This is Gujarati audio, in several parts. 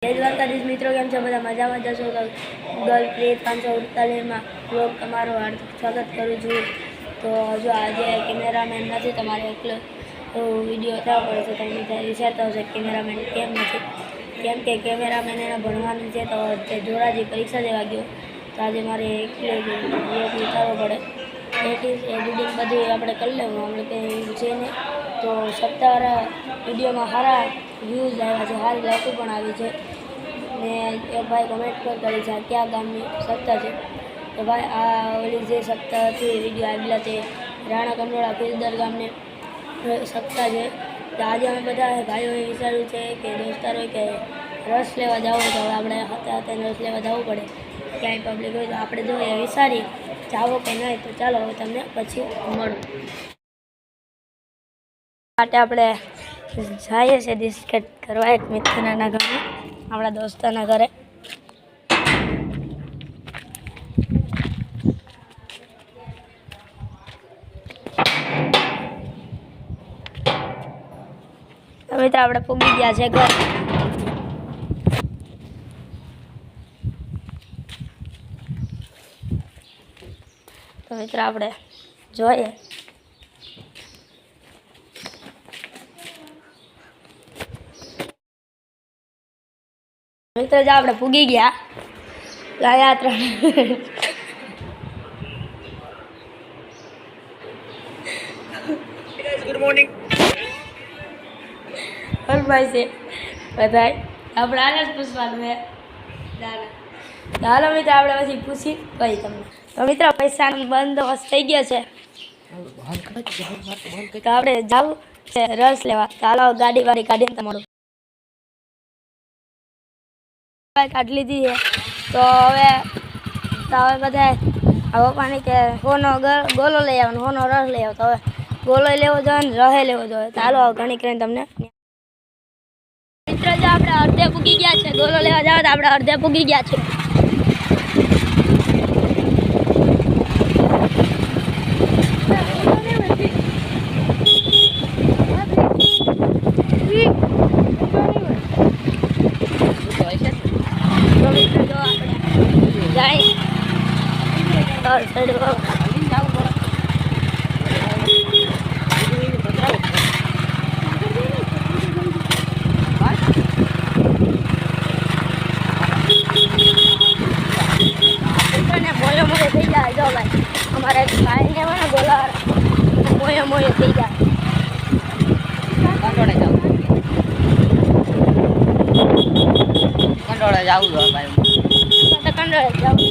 જય દ્વારકાધીશ મિત્રો, કેમ છો બધા? મજામાં જશો તો ગૂગલ પ્લે 548માં બ્લોગ તમારું હાર્દિક સ્વાગત કરું છું. તો જો આજે કેમેરામેન નથી, તમારે એકલો વિડીયો ઉતારવો પડે છે. તમે ત્યાં વિચારતા હશે કેમેરામેન કેમ નથી, કેમ કે કેમેરામેન એને ભણવાનું છે. તો તે ધોરાજી પરીક્ષા દેવા ગયો, તો આજે મારે એકલો બ્લોગ ઉતારવો પડે. એડિટિંગ બધું આપણે કરી લેવું, આપણે કંઈ છે નહીં. તો સત્તાવાળા વિડીયોમાં સારા વ્યૂઝ આવ્યા છે, સારી લાઈકો પણ આવી છે. ને એક ભાઈ કમેન્ટ પર કરી છે કયા ગામની સત્તા છે. તો ભાઈ આ ઓલી જે સત્તાથી વિડીયો આવેલા તે રાણા કંડોળા ખીરદર ગામને સત્તા છે. તો આજે અમે બધા ભાઈઓએ વિચાર્યું છે કે દોસ્તારોએ કે રસ લેવા જવું, તો હવે આપણે હતા રસ લેવા જવું પડે. ક્યાંય પબ્લિક હોય તો આપણે જો એ વિચારી જાવો કે નહીં. તો ચાલો હવે તમને પછી મળું. માટે આપણે જઈએ છીએ બિસ્કેટ કરવા એક મિત્રના ઘરે, આપણા દોસ્તાના ઘરે. મિત્ર આપણે પૂગી ગયા છે ઘર. તો મિત્ર આપણે જોઈએ મિત્ર, જો આપણે પૂગી ગયા યાત્રા. ગુડ મોર્નિંગ ભાઈ છે બધા આપણે આને જ પૂછવાનું છે. હાલો મિત્ર આપણે પછી પૂછી ભાઈ તમને. તો મિત્ર પૈસાનો બંદોબસ્ત થઈ ગયો છે, તો આપણે જવું છે રસ લેવા. તો હાલો ગાડી વાળી કાઢીને તમારું કાઢી લીધી છે. તો હવે બધા પપ્પાની કે હોનો ગોલો લઈ આવવાનો, હોનો રસ લઈ આવો. તો હવે ગોલો લેવો જોઈએ ને રહે લેવો જોઈએ. તો હાલો ઘણી કરીને તમને મિત્ર જો આપણે અડધે પૂગી ગયા છે. ગોલો લેવા જાવ તો આપણે અડધે પૂગી ગયા છે. અમારે ભાઈને મને બોલા મોયે થઈ જાય. કંડોળે જાવું ભાઈ, કંડોળે જાવું.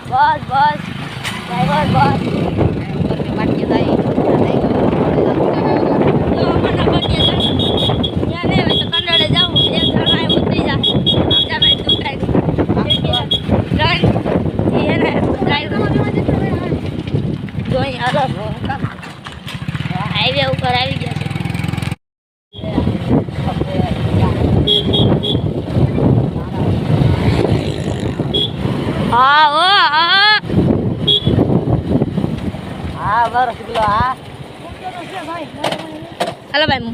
બસ ડ્રાઈવર બસ માટી થાય કંડોળે જાવું. એક જણા ઉતરી જાય હાઈવે ઉપર આવી ગયા છે. હા ઓ હા બરો કિલો. હા હાલો ભાઈ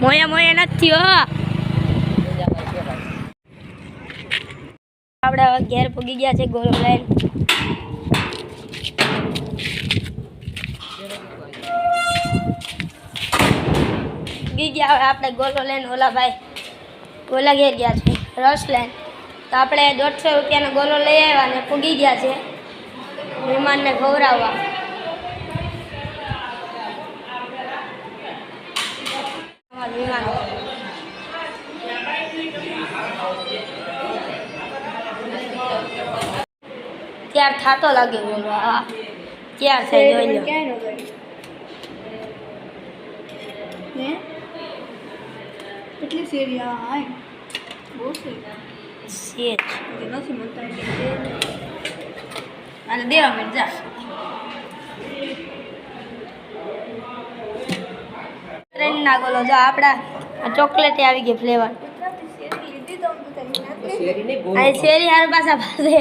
મોયા નથી હો. આપણે ઘેર પૂગી ગયા છે ગોલો લઈને. પૂગી ગયા. હવે આપણે ગોલો લઈને ઓલા ઘેર ગયા છે રસ લઈને. તો આપણે 150 રૂપિયાનો ગોલો લઈ આવ્યા અને પૂગી ગયા છે મહેમાનને ખવડાવવા. ત્યાર થાતો લાગે બોલો. હા ત્યાર થઈ જોઈ લો. કેટલી શેરી આ બહુ શેરી નથી મળતા અને દેવા મિનિટ જા. ટ્રેનના ગોલો જો આપણા ચોકલેટ આવી ગઈ ફ્લેવર. શેરી હાર પાછા પાસે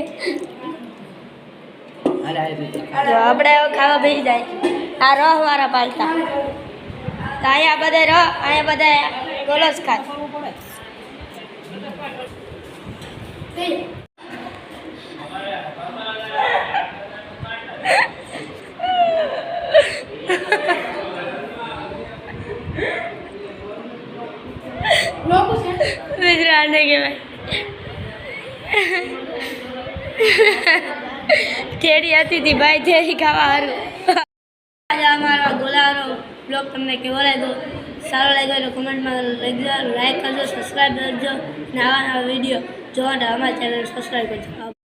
આપણે ખાવા ભરી જાય. આ રહ વાળા પાલતા. તો અહીંયા બધા બોલો જ ખાય ગુજરાત કહેવાય થેડી હતી હતી ભાઈ થેડી ખાવા સારું આજે અમારો ગોલાનો બ્લોગ તમને કેવો લાગ્યો સારો લાગ્યો તો કમેન્ટમાં લખજો લાઈક કરજો સબસ્ક્રાઈબ કરજો અને આવા નવા વિડીયો જોવા માટે અમારા ચેનલ સબસ્ક્રાઈબ કરજો